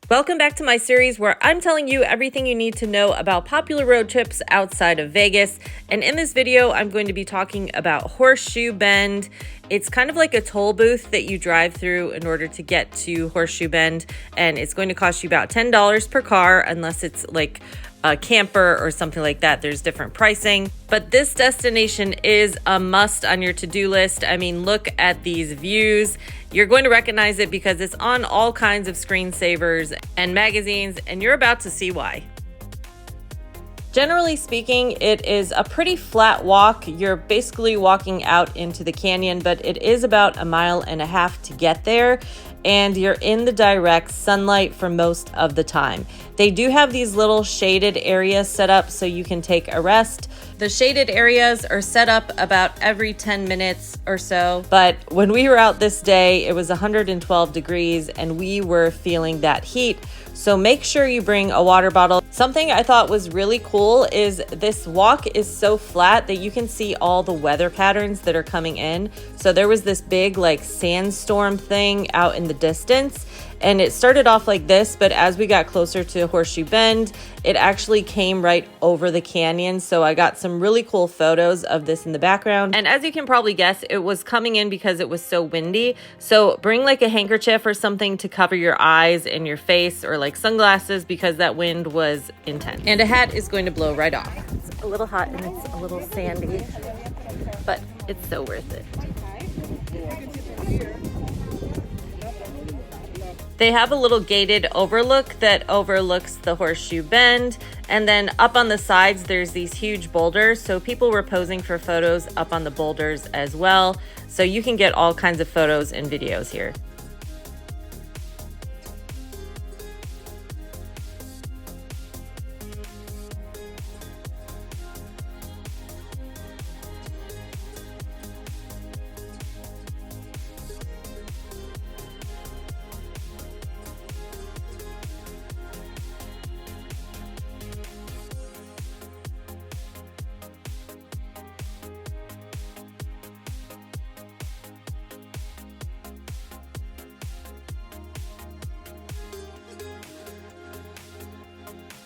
Welcome back to my series where I'm telling you everything you need to know about popular road trips outside of Vegas. And in this video, I'm going to be talking about Horseshoe Bend. It's kind of like a toll booth that you drive through in order to get to Horseshoe Bend. And it's going to cost you about $10 per car, unless it's like a camper or something like that. There's different pricing, but this destination is a must on your to-do list. I mean, look at these views. You're going to recognize it because it's on all kinds of screensavers and magazines, and you're about to see why. Generally speaking, it is a pretty flat walk. You're basically walking out into the canyon, but it is about 1.5 miles to get there, and you're in the direct sunlight for most of the time. They do have these little shaded areas set up so you can take a rest. The shaded areas are set up about every 10 minutes or so, but when we were out this day, it was 112 degrees and we were feeling that heat. So make sure you bring a water bottle. Something I thought was really cool is this walk is so flat that you can see all the weather patterns that are coming in. So there was this big like sandstorm thing out in the distance, and it started off like this, but as we got closer to Horseshoe Bend, it actually came right over the canyon. So I got some really cool photos of this in the background. And as you can probably guess, it was coming in because it was so windy. So bring like a handkerchief or something to cover your eyes and your face, or like sunglasses, because that wind was intense. And a hat is going to blow right off. It's a little hot and it's a little sandy, but it's so worth it. They have a little gated overlook that overlooks the Horseshoe Bend, and then up on the sides there's these huge boulders, so people were posing for photos up on the boulders as well, so you can get all kinds of photos and videos here.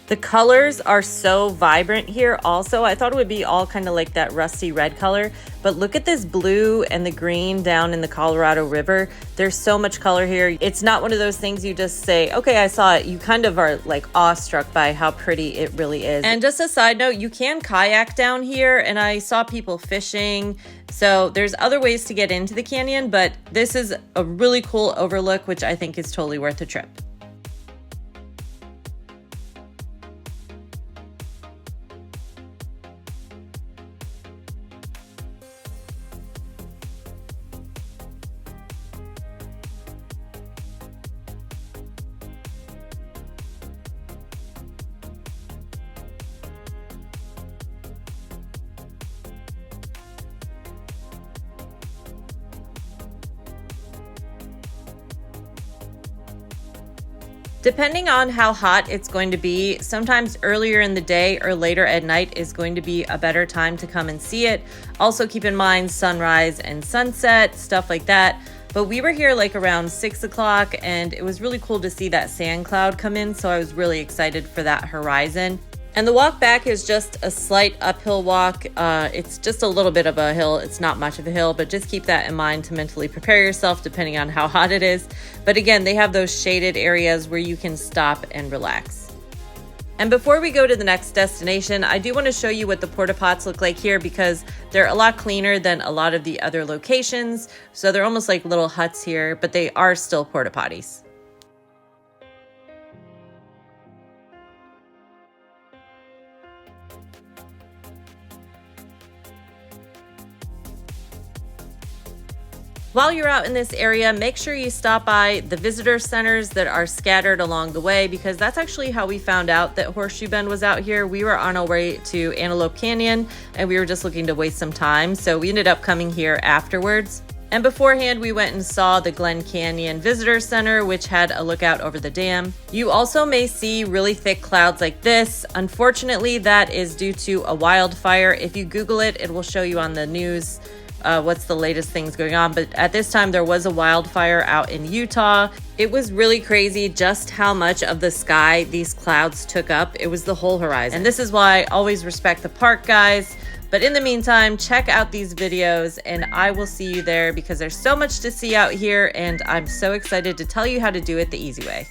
The colors are so vibrant here also. I thought it would be all kind of like that rusty red color, but look at this blue and the green down in the Colorado River. There's so much color here. It's not one of those things you just say, okay, I saw it. You kind of are like awestruck by how pretty it really is. And just a side note, you can kayak down here, and I saw people fishing. So there's other ways to get into the canyon, but this is a really cool overlook, which I think is totally worth the trip. Depending on how hot it's going to be, sometimes earlier in the day or later at night is going to be a better time to come and see it. Also keep in mind sunrise and sunset, stuff like that. But we were here like around 6 o'clock, and it was really cool to see that sand cloud come in, so I was really excited for that horizon. And the walk back is just a slight uphill walk. It's just a little bit of a hill. It's not much of a hill, but just keep that in mind to mentally prepare yourself depending on how hot it is. But again, they have those shaded areas where you can stop and relax. And before we go to the next destination, I do want to show you what the porta pots look like here, because they're a lot cleaner than a lot of the other locations. So they're almost like little huts here, but they are still porta potties. While you're out in this area, make sure you stop by the visitor centers that are scattered along the way, because that's actually how we found out that Horseshoe Bend was out here. We were on our way to Antelope Canyon and we were just looking to waste some time, so we ended up coming here afterwards. And beforehand, we went and saw the Glen Canyon Visitor Center, which had a lookout over the dam. You also may see really thick clouds like this. Unfortunately, that is due to a wildfire. If you Google it, it will show you on the news what's the latest things going on. But at this time, there was a wildfire out in Utah. It was really crazy just how much of the sky these clouds took up. It was the whole horizon. And this is why I always respect the park, guys. But in the meantime, check out these videos and I will see you there because there's so much to see out here and I'm so excited to tell you how to do it the easy way.